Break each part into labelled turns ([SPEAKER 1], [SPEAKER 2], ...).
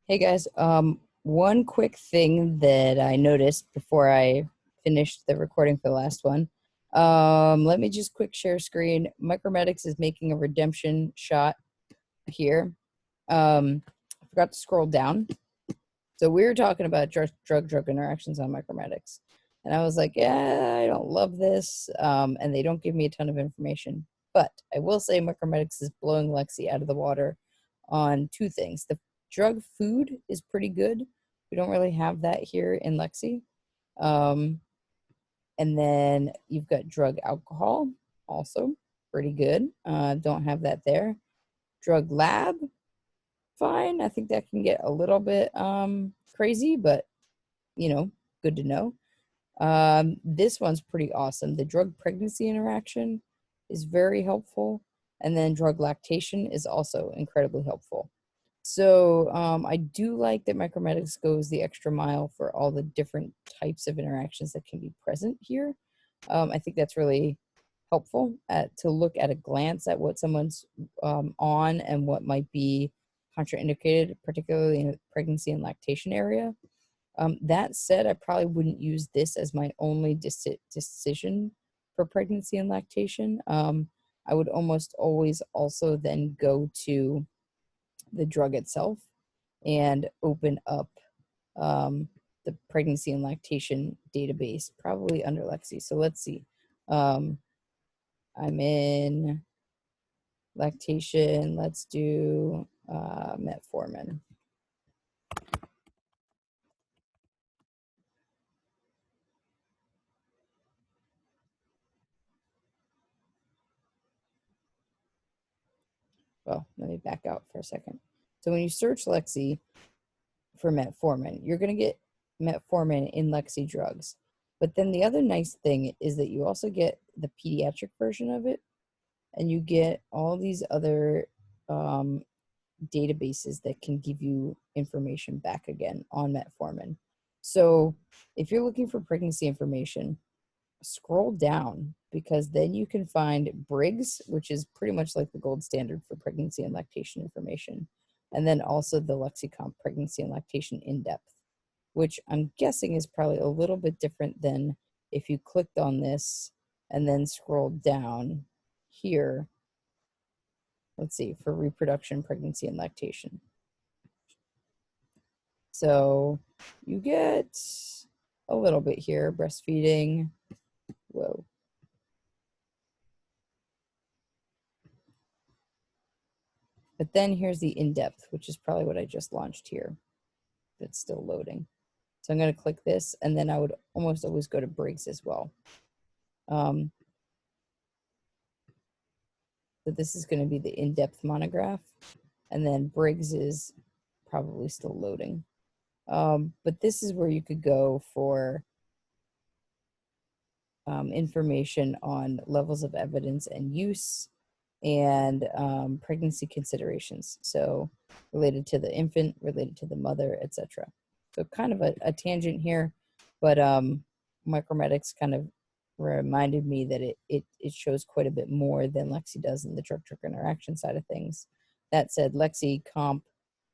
[SPEAKER 1] Hey guys, one quick thing that I noticed before I finished the recording for the last one. Let me just quick share screen. Micromedix is making a redemption shot here. I forgot to scroll down. So we were talking about drug interactions on Micromedix. And I was like, yeah, I don't love this. And they don't give me a ton of information. But I will say Micromedix is blowing Lexi out of the water on two things. The drug food is pretty good. We don't really have that here in Lexi. Um, and then you've got drug alcohol, also pretty good. Don't have that there. Drug lab, fine. I think that can get a little bit crazy, but good to know. This one's pretty awesome. The drug pregnancy interaction is very helpful, and then drug lactation is also incredibly helpful. So I do like that Micromedix goes the extra mile for all the different types of interactions that can be present here. I think that's really helpful to look at a glance at what someone's on and what might be contraindicated, particularly in the pregnancy and lactation area. That said, I probably wouldn't use this as my only decision for pregnancy and lactation. I would almost always also then go to the drug itself and open up the pregnancy and lactation database, probably under Lexi. So let's see. I'm in lactation. Let's do metformin. Well, let me back out for a second. So when you search Lexi for metformin, you're going to get metformin in Lexi drugs. But then the other nice thing is that you also get the pediatric version of it, and you get all these other databases that can give you information back again on metformin. So if you're looking for pregnancy information, scroll down, because then you can find Briggs, which is pretty much like the gold standard for pregnancy and lactation information, and then also the Lexicomp pregnancy and lactation in-depth, which I'm guessing is probably a little bit different than if you clicked on this and then scrolled down here. Let's see, for reproduction, pregnancy, and lactation. So you get a little bit here, breastfeeding. Whoa. But then here's the in-depth, which is probably what I just launched here. It's still loading. So I'm going to click this, and then I would almost always go to Briggs as well. So this is going to be the in-depth monograph, and then Briggs is probably still loading. But this is where you could go for information on levels of evidence and use, and pregnancy considerations. So related to the infant, related to the mother, etc. So kind of a tangent here, but Micromedix kind of reminded me that it shows quite a bit more than Lexi does in the drug-drug interaction side of things. That said, Lexi Comp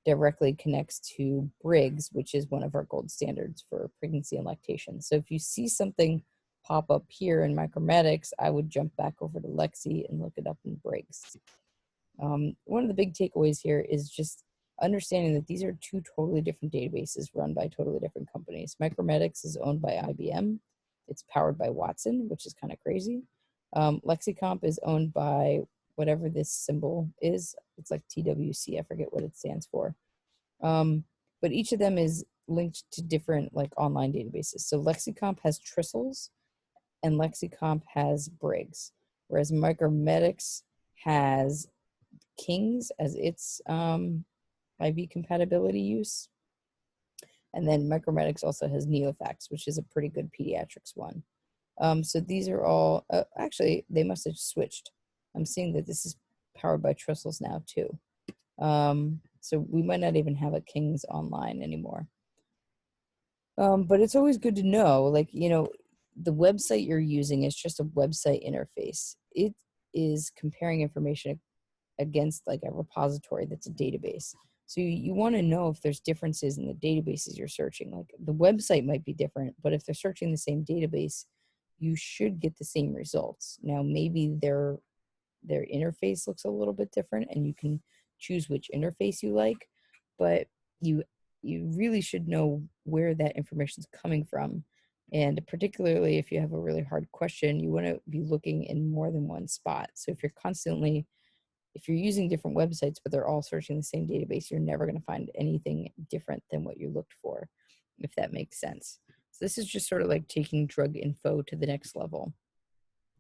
[SPEAKER 1] directly connects to Briggs, which is one of our gold standards for pregnancy and lactation. So if you see something pop up here in Micromedix, I would jump back over to Lexi and look it up in Briggs. One of the big takeaways here is just understanding that these are two totally different databases run by totally different companies. Micromedix is owned by IBM. It's powered by Watson, which is kind of crazy. Lexicomp is owned by whatever this symbol is. It's like TWC. I forget what it stands for. But each of them is linked to different like online databases. So Lexicomp has Trissels, and Lexicomp has Briggs, whereas Micromedix has Kings as its IV compatibility use. And then Micromedix also has Neofax, which is a pretty good pediatrics one. So these are all, actually, they must have switched. I'm seeing that this is powered by Trissels now too. So we might not even have a Kings online anymore. But it's always good to know, like, the website you're using is just a website interface. It is comparing information against like a repository that's a database. So you want to know if there's differences in the databases you're searching. Like the website might be different, but if they're searching the same database, you should get the same results. Now, maybe their interface looks a little bit different and you can choose which interface you like, but you you really should know where that information is coming from. And particularly if you have a really hard question, you want to be looking in more than one spot. So if you're using different websites but they're all searching the same database, you're never going to find anything different than what you looked for, if that makes sense. So this is just sort of like taking drug info to the next level.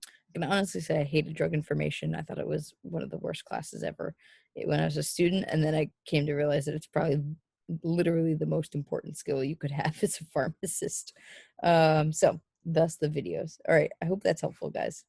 [SPEAKER 1] I can honestly say I hated drug information. I thought it was one of the worst classes ever when I was a student, and then I came to realize that it's probably literally the most important skill you could have as a pharmacist. So thus the videos. All right, I hope that's helpful, guys.